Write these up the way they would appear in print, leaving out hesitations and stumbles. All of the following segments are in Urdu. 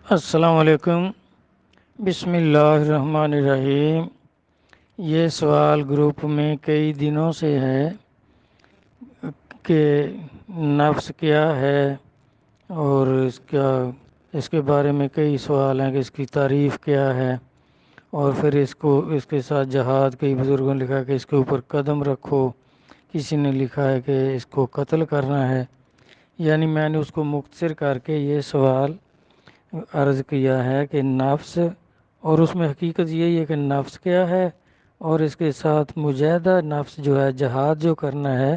السلام علیکم۔ بسم اللہ الرحمن الرحیم۔ یہ سوال گروپ میں کئی دنوں سے ہے کہ نفس کیا ہے، اور اس کے بارے میں کئی سوال ہیں کہ اس کی تعریف کیا ہے، اور پھر اس کے ساتھ جہاد کئی بزرگوں نے لکھا کہ اس کے اوپر قدم رکھو، کسی نے لکھا ہے کہ اس کو قتل کرنا ہے۔ یعنی میں نے اس کو مختصر کر کے یہ سوال عرض کیا ہے کہ نفس، اور اس میں حقیقت یہی ہے کہ نفس کیا ہے، اور اس کے ساتھ مجاہدہ نفس جو ہے، جہاد جو کرنا ہے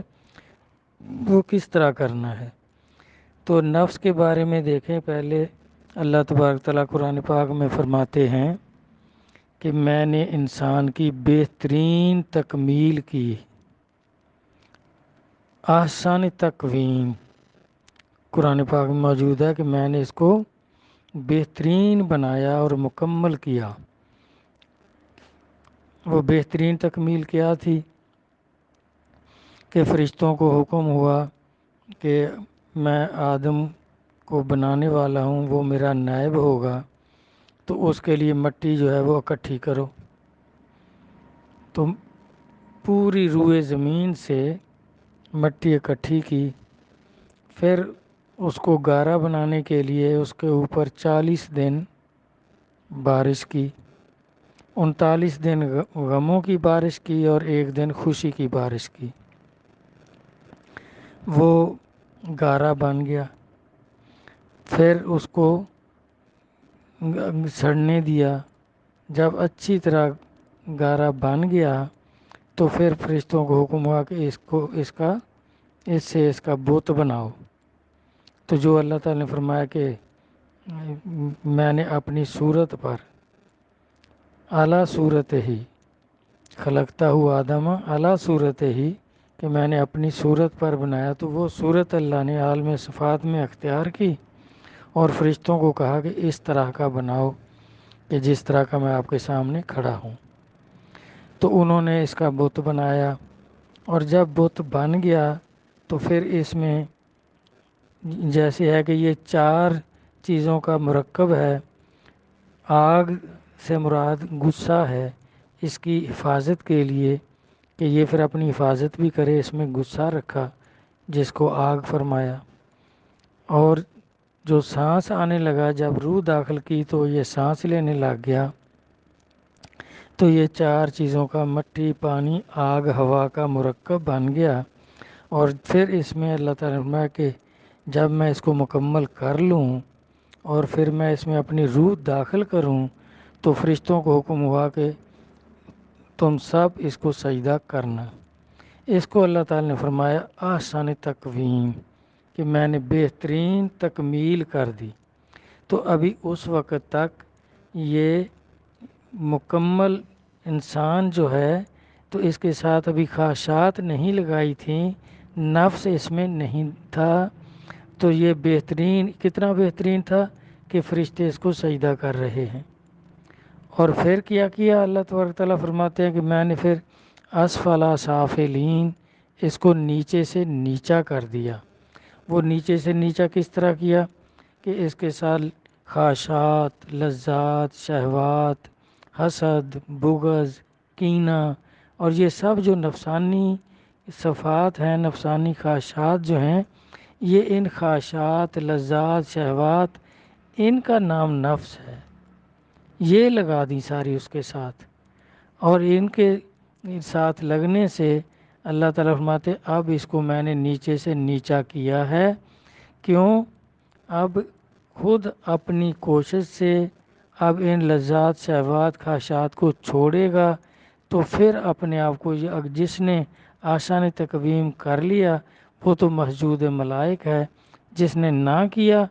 وہ کس طرح کرنا ہے۔ تو نفس کے بارے میں دیکھیں، پہلے اللہ تبارک تعالیٰ قرآن پاک میں فرماتے ہیں کہ میں نے انسان کی بہترین تکمیل کی، احسن تکوین قرآن پاک میں موجود ہے کہ میں نے اس کو بہترین بنایا اور مکمل کیا۔ وہ بہترین تکمیل کیا تھی کہ فرشتوں کو حکم ہوا کہ میں آدم کو بنانے والا ہوں، وہ میرا نائب ہوگا، تو اس کے لیے مٹی جو ہے وہ اکٹھی کرو۔ تو پوری روئے زمین سے مٹی اکٹھی کی، پھر اس کو گارا بنانے کے لیے اس کے اوپر 40 دن بارش کی، 39 دن غموں کی بارش کی اور 1 دن خوشی کی بارش کی۔ وہ گارا بن گیا، پھر اس کو سڑنے دیا۔ جب اچھی طرح گارا بن گیا تو پھر فرشتوں کو حکم ہوا کہ اس سے اس کا بت بناؤ۔ تو جو اللہ تعالیٰ نے فرمایا کہ میں نے اپنی صورت پر، اعلیٰ صورت ہی خلقتا ہوا آدم اعلیٰ صورت ہی، کہ میں نے اپنی صورت پر بنایا، تو وہ صورت اللہ نے عالم صفات میں اختیار کی اور فرشتوں کو کہا کہ اس طرح کا بناؤ کہ جس طرح کا میں آپ کے سامنے کھڑا ہوں۔ تو انہوں نے اس کا بت بنایا، اور جب بت بن گیا تو پھر اس میں جیسے ہے کہ یہ 4 چیزوں کا مرکب ہے۔ آگ سے مراد غصہ ہے، اس کی حفاظت کے لیے کہ یہ پھر اپنی حفاظت بھی کرے، اس میں غصہ رکھا جس کو آگ فرمایا۔ اور جو سانس آنے لگا، جب روح داخل کی تو یہ سانس لینے لگ گیا۔ تو یہ 4 چیزوں کا، مٹی، پانی، آگ، ہوا کا مرکب بن گیا۔ اور پھر اس میں اللہ تعالیٰ نے فرمایا کہ جب میں اس کو مکمل کر لوں اور پھر میں اس میں اپنی روح داخل کروں تو فرشتوں کو حکم ہوا کہ تم سب اس کو سجدہ کرنا۔ اس کو اللہ تعالیٰ نے فرمایا احسن تکوین، کہ میں نے بہترین تکمیل کر دی۔ تو ابھی اس وقت تک یہ مکمل انسان جو ہے، تو اس کے ساتھ ابھی خواہشات نہیں لگائی تھیں، نفس اس میں نہیں تھا۔ تو یہ بہترین، کتنا بہترین تھا کہ فرشتے اس کو سجدہ کر رہے ہیں۔ اور پھر کیا اللہ تبارک تعالیٰ فرماتے ہیں کہ میں نے پھر اسفل سافلین، اس کو نیچے سے نیچا کر دیا۔ وہ نیچے سے نیچا کس طرح کیا کہ اس کے ساتھ خواہشات، لذات، شہوات، حسد، بغض، کینہ، اور یہ سب جو نفسانی صفات ہیں، نفسانی خواہشات جو ہیں، یہ ان خواہشات، لذات، شہوات، ان کا نام نفس ہے۔ یہ لگا دی ساری اس کے ساتھ، اور ان کے ساتھ لگنے سے اللہ تعالیٰ فرماتے اب اس کو میں نے نیچے سے نیچا کیا ہے۔ کیوں؟ اب خود اپنی کوشش سے اب ان لذات، شہوات، خواہشات کو چھوڑے گا، تو پھر اپنے آپ کو جس نے آسان تکویم کر لیا وہ تو محجود ملائک ہے، جس نے نہ کیا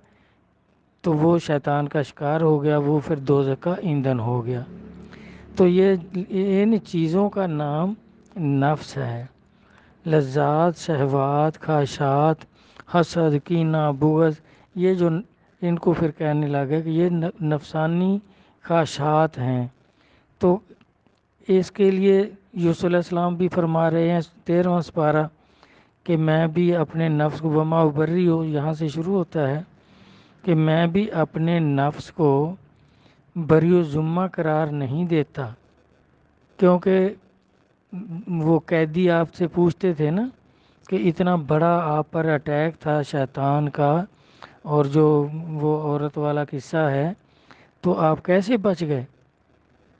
تو وہ شیطان کا شکار ہو گیا، وہ پھر دوزخ کا ایندھن ہو گیا۔ تو یہ ان چیزوں کا نام نفس ہے۔ لذات، شہوات، خواہشات، حسد، کینہ، بغض، یہ جو ان کو پھر کہنے لگے کہ یہ نفسانی خواہشات ہیں۔ تو اس کے لیے یوسف علیہ السلام بھی فرما رہے ہیں 13واں سپارہ کہ میں بھی اپنے نفس کو وما ابری ہو، یہاں سے شروع ہوتا ہے کہ میں بھی اپنے نفس کو بری و ذمہ قرار نہیں دیتا، کیونکہ وہ قیدی آپ سے پوچھتے تھے نا کہ اتنا بڑا آپ پر اٹیک تھا شیطان کا، اور جو وہ عورت والا قصہ ہے، تو آپ کیسے بچ گئے؟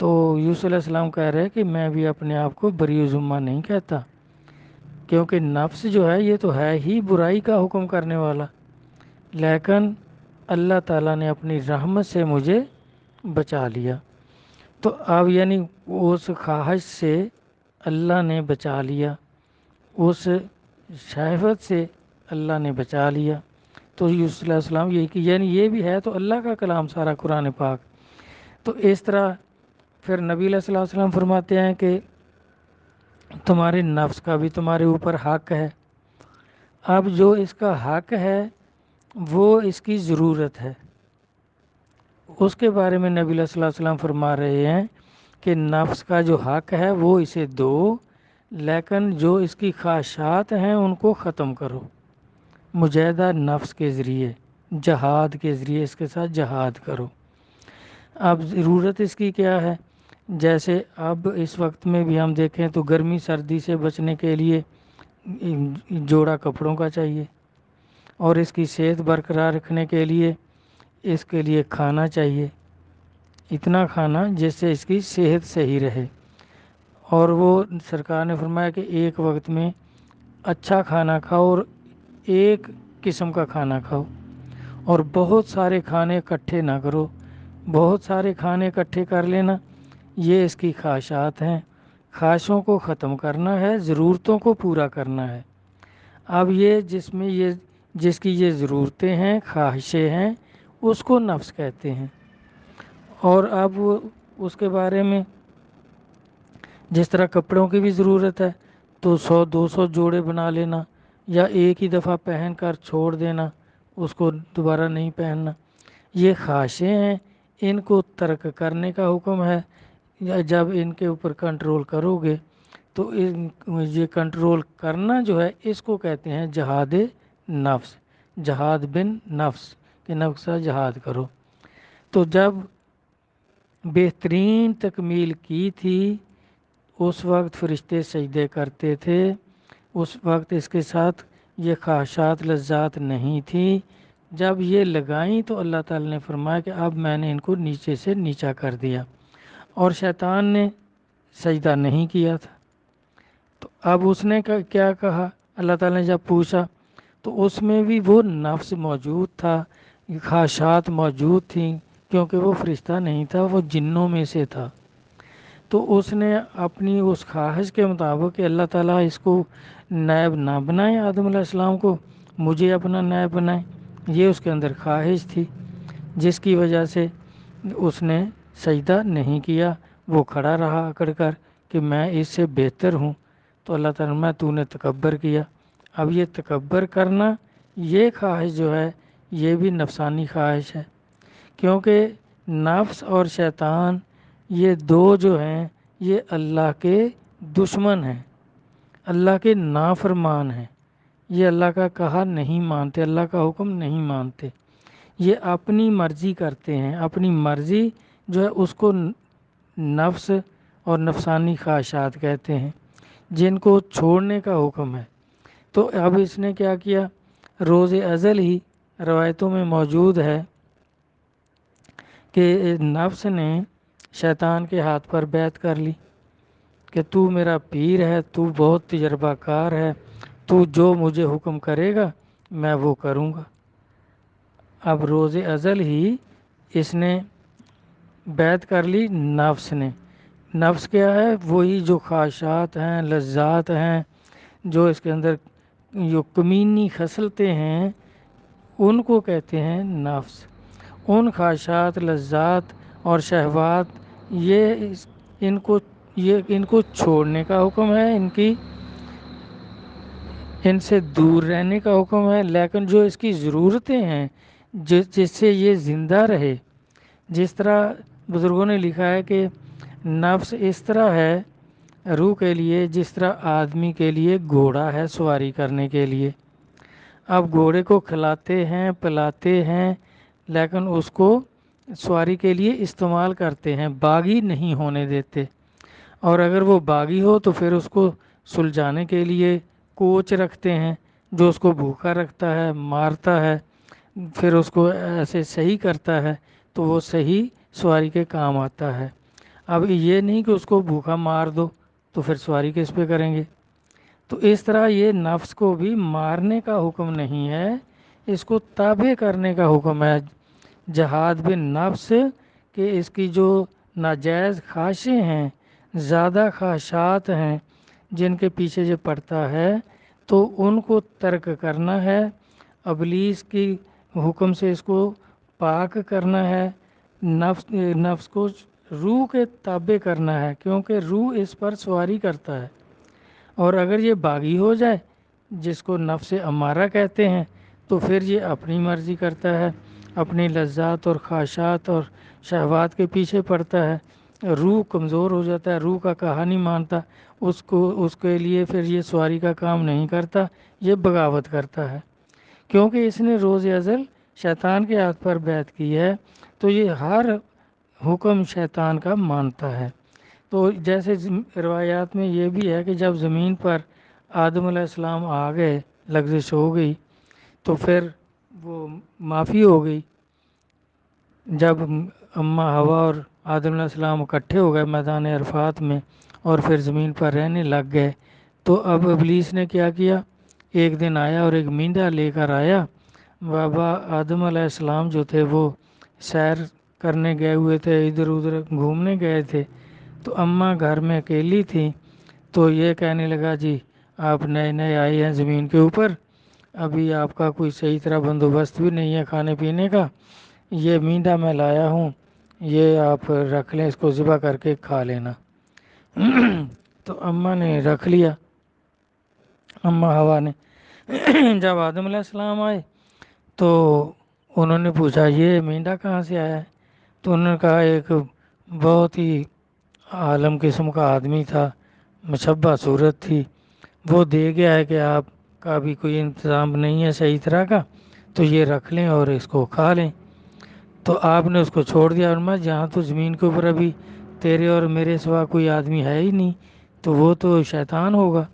تو یوسف علیہ السلام کہہ رہے کہ میں بھی اپنے آپ کو بری و ذمہ نہیں کہتا، کیونکہ نفس جو ہے یہ تو ہے ہی برائی کا حکم کرنے والا، لیکن اللہ تعالیٰ نے اپنی رحمت سے مجھے بچا لیا۔ تو اب یعنی اس خواہش سے اللہ نے بچا لیا، اس شہوت سے اللہ نے بچا لیا۔ تو یوسف علیہ السلام یہی کہ یعنی یہ بھی ہے تو اللہ کا کلام سارا قرآن پاک۔ تو اس طرح پھر نبی علیہ الصلوۃ والسلام فرماتے ہیں کہ تمہارے نفس کا بھی تمہارے اوپر حق ہے۔ اب جو اس کا حق ہے وہ اس کی ضرورت ہے، اس کے بارے میں نبی علیہ الصلوۃ والسلام فرما رہے ہیں کہ نفس کا جو حق ہے وہ اسے دو، لیکن جو اس کی خواہشات ہیں ان کو ختم کرو، مجاہدہ نفس کے ذریعے، جہاد کے ذریعے اس کے ساتھ جہاد کرو۔ اب ضرورت اس کی کیا ہے؟ جیسے اب اس وقت میں بھی ہم دیکھیں تو گرمی سردی سے بچنے کے لیے جوڑا کپڑوں کا چاہیے، اور اس کی صحت برقرار رکھنے کے لیے اس کے لیے کھانا چاہیے، اتنا کھانا جس سے اس کی صحت صحیح رہے۔ اور وہ سرکار نے فرمایا کہ ایک وقت میں اچھا کھانا کھاؤ اور ایک قسم کا کھانا کھاؤ، اور بہت سارے کھانے اکٹھے نہ کرو۔ بہت سارے کھانے اکٹھے کر لینا یہ اس کی خواہشات ہیں، خواہشوں کو ختم کرنا ہے، ضرورتوں کو پورا کرنا ہے۔ اب یہ جس کی یہ ضرورتیں ہیں، خواہشیں ہیں، اس کو نفس کہتے ہیں۔ اور اب اس کے بارے میں جس طرح کپڑوں کی بھی ضرورت ہے تو 100-200 جوڑے بنا لینا، یا ایک ہی دفعہ پہن کر چھوڑ دینا، اس کو دوبارہ نہیں پہننا، یہ خواہشیں ہیں، ان کو ترک کرنے کا حکم ہے۔ یا جب ان کے اوپر کنٹرول کرو گے تو یہ کنٹرول کرنا جو ہے اس کو کہتے ہیں جہاد نفس، جہاد بن نفس، کہ نفس کا جہاد کرو۔ تو جب بہترین تکمیل کی تھی اس وقت فرشتے سجدے کرتے تھے، اس وقت اس کے ساتھ یہ خواہشات لذات نہیں تھی۔ جب یہ لگائیں تو اللہ تعالی نے فرمایا کہ اب میں نے ان کو نیچے سے نیچا کر دیا، اور شیطان نے سجدہ نہیں کیا تھا۔ تو اب اس نے کیا کہا؟ اللہ تعالی نے جب پوچھا تو اس میں بھی وہ نفس موجود تھا، خواہشات موجود تھیں، کیونکہ وہ فرشتہ نہیں تھا، وہ جنوں میں سے تھا۔ تو اس نے اپنی اس خواہش کے مطابق کہ اللہ تعالیٰ اس کو نائب نہ بنائے، آدم علیہ السلام کو، مجھے اپنا نائب بنائے، یہ اس کے اندر خواہش تھی، جس کی وجہ سے اس نے سجدہ نہیں کیا، وہ کھڑا رہا اکڑ کر کہ میں اس سے بہتر ہوں۔ تو اللہ تعالیٰ نے تو نے تکبر کیا۔ اب یہ تکبر کرنا، یہ خواہش جو ہے یہ بھی نفسانی خواہش ہے، کیونکہ نفس اور شیطان یہ دو جو ہیں یہ اللہ کے دشمن ہیں، اللہ کے نافرمان ہیں، یہ اللہ کا کہا نہیں مانتے، اللہ کا حکم نہیں مانتے، یہ اپنی مرضی کرتے ہیں۔ اپنی مرضی جو ہے اس کو نفس اور نفسانی خواہشات کہتے ہیں، جن کو چھوڑنے کا حکم ہے۔ تو اب اس نے کیا کیا؟ روز ازل ہی روایتوں میں موجود ہے کہ نفس نے شیطان کے ہاتھ پر بیعت کر لی کہ تو میرا پیر ہے، تو بہت تجربہ کار ہے، تو جو مجھے حکم کرے گا میں وہ کروں گا۔ اب روز ازل ہی اس نے بیعت کر لی نفس نے۔ نفس کیا ہے؟ وہی جو خواہشات ہیں، لذات ہیں، جو اس کے اندر جو کمینی خصلتیں ہیں ان کو کہتے ہیں نفس۔ ان خواہشات، لذات اور شہوات ان کو چھوڑنے کا حکم ہے، ان سے دور رہنے کا حکم ہے، لیکن جو اس کی ضرورتیں ہیں جس سے یہ زندہ رہے، جس طرح بزرگوں نے لکھا ہے کہ نفس اس طرح ہے روح کے لیے جس طرح آدمی کے لیے گھوڑا ہے سواری کرنے کے لیے۔ اب گھوڑے کو کھلاتے ہیں، پلاتے ہیں، لیکن اس کو سواری کے لیے استعمال کرتے ہیں، باغی نہیں ہونے دیتے۔ اور اگر وہ باغی ہو تو پھر اس کو سلجھانے کے لیے کوچ رکھتے ہیں، جو اس کو بھوکا رکھتا ہے، مارتا ہے، پھر اس کو ایسے صحیح کرتا ہے، تو وہ صحیح سواری کے کام آتا ہے۔ اب یہ نہیں کہ اس کو بھوکا مار دو تو پھر سواری کس پہ کریں گے۔ تو اس طرح یہ نفس کو بھی مارنے کا حکم نہیں ہے، اس کو تابع کرنے کا حکم ہے۔ جہاد بن نفس کہ اس کی جو ناجائز خواہشیں ہیں، زیادہ خواہشات ہیں جن کے پیچھے جو پڑتا ہے، تو ان کو ترک کرنا ہے، ابلیس کی حکم سے اس کو پاک کرنا ہے، نفس کو روح کے تابع کرنا ہے، کیونکہ روح اس پر سواری کرتا ہے۔ اور اگر یہ باغی ہو جائے، جس کو نفس امارہ کہتے ہیں، تو پھر یہ اپنی مرضی کرتا ہے، اپنی لذات اور خواہشات اور شہوات کے پیچھے پڑتا ہے، روح کمزور ہو جاتا ہے، روح کا کہا نہیں مانتا، اس کے لیے پھر یہ سواری کا کام نہیں کرتا، یہ بغاوت کرتا ہے، کیونکہ اس نے روز ازل شیطان کے ہاتھ پر بیعت کی ہے، تو یہ ہر حکم شیطان کا مانتا ہے۔ تو جیسے روایات میں یہ بھی ہے کہ جب زمین پر آدم علیہ السلام آ گئے، لغزش ہو گئی، تو پھر وہ معافی ہو گئی۔ جب اماں ہوا اور آدم علیہ السلام اکٹھے ہو گئے میدان عرفات میں اور پھر زمین پر رہنے لگ گئے، تو اب ابلیس نے کیا کیا، ایک دن آیا اور ایک مینڈا لے کر آیا۔ بابا آدم علیہ السلام جو تھے وہ سیر کرنے گئے ہوئے تھے، ادھر ادھر گھومنے گئے تھے، تو اماں گھر میں اکیلی تھیں، تو یہ کہنے لگا جی آپ نئے نئے آئے ہیں زمین کے اوپر، ابھی آپ کا کوئی صحیح طرح بندوبست بھی نہیں ہے کھانے پینے کا، یہ مینڈا میں لایا ہوں، یہ آپ رکھ لیں، اس کو ذبح کر کے کھا لینا۔ تو اماں نے رکھ لیا، اماں ہوا نے۔ جب آدم علیہ السلام آئے تو انہوں نے پوچھا یہ مینڈا کہاں سے آیا ہے؟ تو انہوں نے کہا ایک بہت ہی عالم قسم کا آدمی تھا، مشبہ صورت تھی، وہ دے گیا ہے کہ آپ کا بھی کوئی انتظام نہیں ہے صحیح طرح کا، تو یہ رکھ لیں اور اس کو کھا لیں۔ تو آپ نے اس کو چھوڑ دیا، اور میں جہاں تو زمین کے اوپر ابھی تیرے اور میرے سوا کوئی آدمی ہے ہی نہیں، تو وہ تو شیطان ہوگا،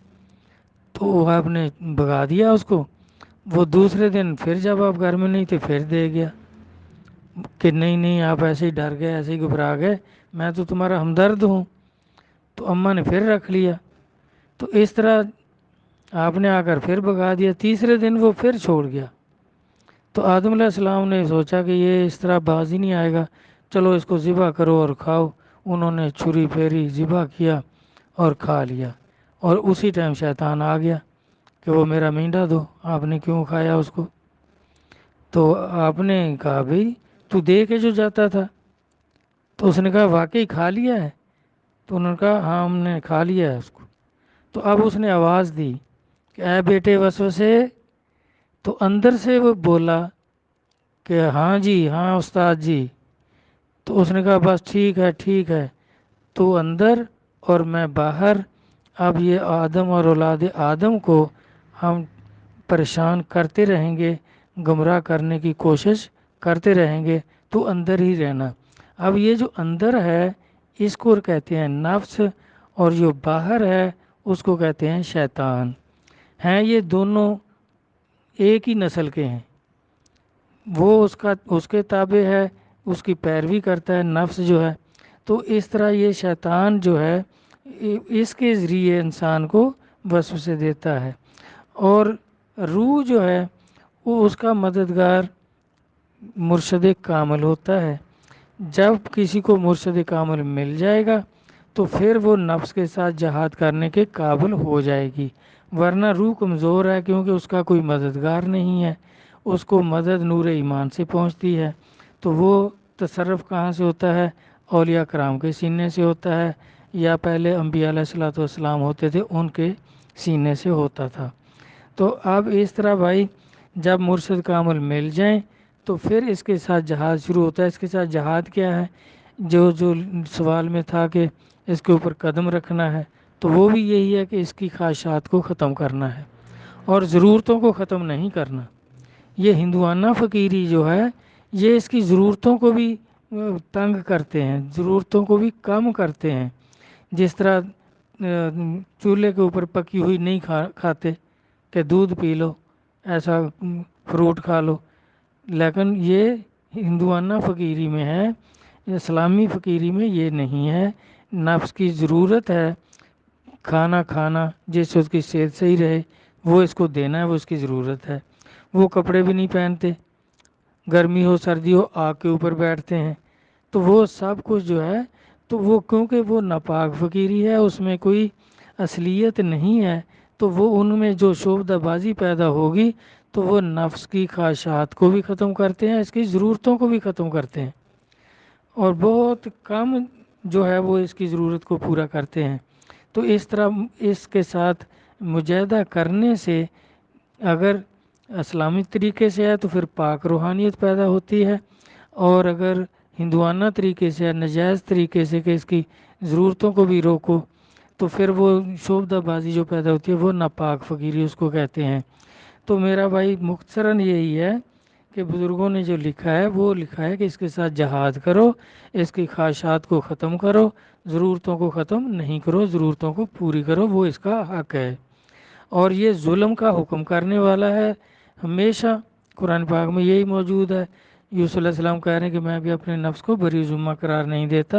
تو آپ نے بھگا دیا اس کو۔ وہ دوسرے دن پھر جب آپ گھر میں نہیں تھے پھر دے گیا کہ نہیں نہیں آپ ایسے ہی ڈر گئے، ایسے ہی گھبرا گئے، میں تو تمہارا ہمدرد ہوں۔ تو اماں نے پھر رکھ لیا، تو اس طرح آپ نے آ کر پھر بھگا دیا، تیسرے دن وہ پھر چھوڑ گیا۔ تو آدم علیہ السلام نے سوچا کہ یہ اس طرح باز ہی نہیں آئے گا، چلو اس کو ذبح کرو اور کھاؤ۔ انہوں نے چھری پھیری، ذبح کیا اور کھا لیا، اور اسی ٹائم شیطان آ گیا کہ وہ میرا مینڈا دو، آپ نے کیوں کھایا اس کو؟ تو آپ نے کہا بھئی تو دے کے جو جاتا تھا، تو اس نے کہا واقعی کھا لیا ہے؟ تو انہوں نے کہا ہاں ہم نے کھا لیا ہے اس کو۔ تو اب اس نے آواز دی کہ اے بیٹے وسوسے، تو اندر سے وہ بولا کہ ہاں جی ہاں استاد جی۔ تو اس نے کہا بس ٹھیک ہے، تو اندر اور میں باہر، اب یہ آدم اور اولاد آدم کو ہم پریشان کرتے رہیں گے، گمراہ کرنے کی کوشش کرتے رہیں گے، تو اندر ہی رہنا۔ اب یہ جو اندر ہے اس کو کہتے ہیں نفس، اور جو باہر ہے اس کو کہتے ہیں شیطان۔ ہیں یہ دونوں ایک ہی نسل کے ہیں، وہ اس کے تابع ہے، اس کی پیروی کرتا ہے نفس جو ہے۔ تو اس طرح یہ شیطان جو ہے اس کے ذریعے انسان کو وسوسے دیتا ہے، اور روح جو ہے وہ اس کا مددگار مرشد کامل ہوتا ہے۔ جب کسی کو مرشد کامل مل جائے گا تو پھر وہ نفس کے ساتھ جہاد کرنے کے قابل ہو جائے گی، ورنہ روح کمزور ہے کیونکہ اس کا کوئی مددگار نہیں ہے، اس کو مدد نور ایمان سے پہنچتی ہے، تو وہ تصرف کہاں سے ہوتا ہے؟ اولیاء کرام کے سینے سے ہوتا ہے، یا پہلے انبیاء علیہ الصلوۃ والسلام ہوتے تھے ان کے سینے سے ہوتا تھا۔ تو اب اس طرح بھائی جب مرشد کامل مل جائیں تو پھر اس کے ساتھ جہاد شروع ہوتا ہے۔ اس کے ساتھ جہاد کیا ہے؟ جو سوال میں تھا کہ اس کے اوپر قدم رکھنا ہے، تو وہ بھی یہی ہے کہ اس کی خواہشات کو ختم کرنا ہے اور ضرورتوں کو ختم نہیں کرنا۔ یہ ہندوانہ فقیری جو ہے یہ اس کی ضرورتوں کو بھی تنگ کرتے ہیں، ضرورتوں کو بھی کم کرتے ہیں۔ جس طرح چولہے کے اوپر پکی ہوئی نہیں کھاتے کہ دودھ پی لو، ایسا فروٹ کھا لو، لیکن یہ ہندوانہ فقیری میں ہے، اسلامی فقیری میں یہ نہیں ہے۔ نفس کی ضرورت ہے کھانا کھانا جس سے اس کی صحت صحیح رہے، وہ اس کو دینا ہے، وہ اس کی ضرورت ہے۔ وہ کپڑے بھی نہیں پہنتے، گرمی ہو سردی ہو آگ کے اوپر بیٹھتے ہیں، تو وہ سب کچھ جو ہے تو وہ کیونکہ وہ ناپاک فقیری ہے، اس میں کوئی اصلیت نہیں ہے، تو وہ ان میں جو شعبدہ بازی پیدا ہوگی تو وہ نفس کی خواہشات کو بھی ختم کرتے ہیں، اس کی ضرورتوں کو بھی ختم کرتے ہیں، اور بہت کم جو ہے وہ اس کی ضرورت کو پورا کرتے ہیں۔ تو اس طرح اس کے ساتھ مجاہدہ کرنے سے اگر اسلامی طریقے سے ہے تو پھر پاک روحانیت پیدا ہوتی ہے، اور اگر ہندوانہ طریقے سے ہے، ناجائز طریقے سے کہ اس کی ضرورتوں کو بھی روکو، تو پھر وہ شعبدہ بازی جو پیدا ہوتی ہے وہ ناپاک فقیری اس کو کہتے ہیں۔ تو میرا بھائی مختصراً یہی ہے کہ بزرگوں نے جو لکھا ہے وہ لکھا ہے کہ اس کے ساتھ جہاد کرو، اس کی خواہشات کو ختم کرو، ضرورتوں کو ختم نہیں کرو، ضرورتوں کو پوری کرو، وہ اس کا حق ہے۔ اور یہ ظلم کا حکم کرنے والا ہے ہمیشہ، قرآن پاک میں یہی موجود ہے۔ یوسف علیہ السلام کہہ رہے ہیں کہ میں بھی اپنے نفس کو بری ذمہ قرار نہیں دیتا،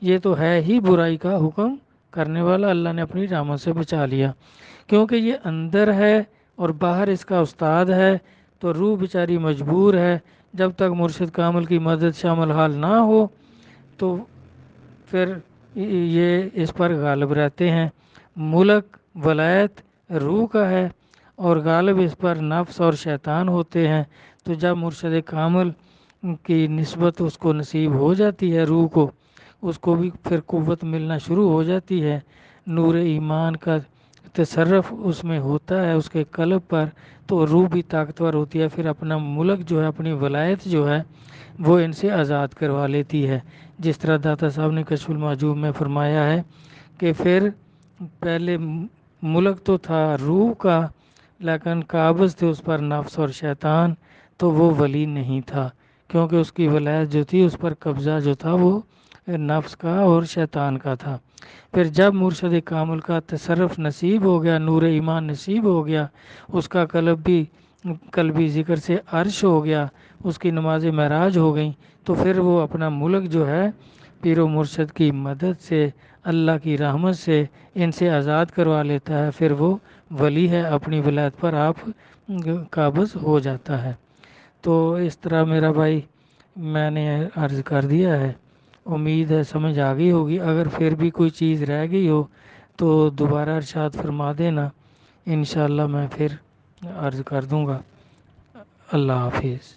یہ تو ہے ہی برائی کا حکم کرنے والا، اللہ نے اپنی رحمت سے بچا لیا، کیونکہ یہ اندر ہے اور باہر اس کا استاد ہے، تو روح بیچاری مجبور ہے، جب تک مرشد کامل کی مدد شامل حال نہ ہو تو پھر یہ اس پر غالب رہتے ہیں۔ ملک ولایت روح کا ہے اور غالب اس پر نفس اور شیطان ہوتے ہیں، تو جب مرشد کامل کی نسبت اس کو نصیب ہو جاتی ہے، روح کو، اس کو بھی پھر قوت ملنا شروع ہو جاتی ہے، نور ایمان کا تصرف اس میں ہوتا ہے اس کے قلب پر، تو روح بھی طاقتور ہوتی ہے، پھر اپنا ملک جو ہے، اپنی ولایت جو ہے وہ ان سے آزاد کروا لیتی ہے۔ جس طرح داتا صاحب نے کشف المحجوب میں فرمایا ہے کہ پھر پہلے ملک تو تھا روح کا، لیکن قابض تھے اس پر نفس اور شیطان، تو وہ ولی نہیں تھا، کیونکہ اس کی ولایت جو تھی اس پر قبضہ جو تھا وہ نفس کا اور شیطان کا تھا۔ پھر جب مرشد کامل کا تصرف نصیب ہو گیا، نور ایمان نصیب ہو گیا، اس کا قلب بھی قلبی ذکر سے عرش ہو گیا، اس کی نماز معراج ہو گئیں، تو پھر وہ اپنا ملک جو ہے پیر و مرشد کی مدد سے، اللہ کی رحمت سے ان سے آزاد کروا لیتا ہے، پھر وہ ولی ہے، اپنی ولایت پر آپ قابض ہو جاتا ہے۔ تو اس طرح میرا بھائی میں نے عرض کر دیا ہے، امید ہے سمجھ آ گئی ہوگی، اگر پھر بھی کوئی چیز رہ گئی ہو تو دوبارہ ارشاد فرما دینا، انشاءاللہ میں پھر عرض کر دوں گا۔ اللہ حافظ۔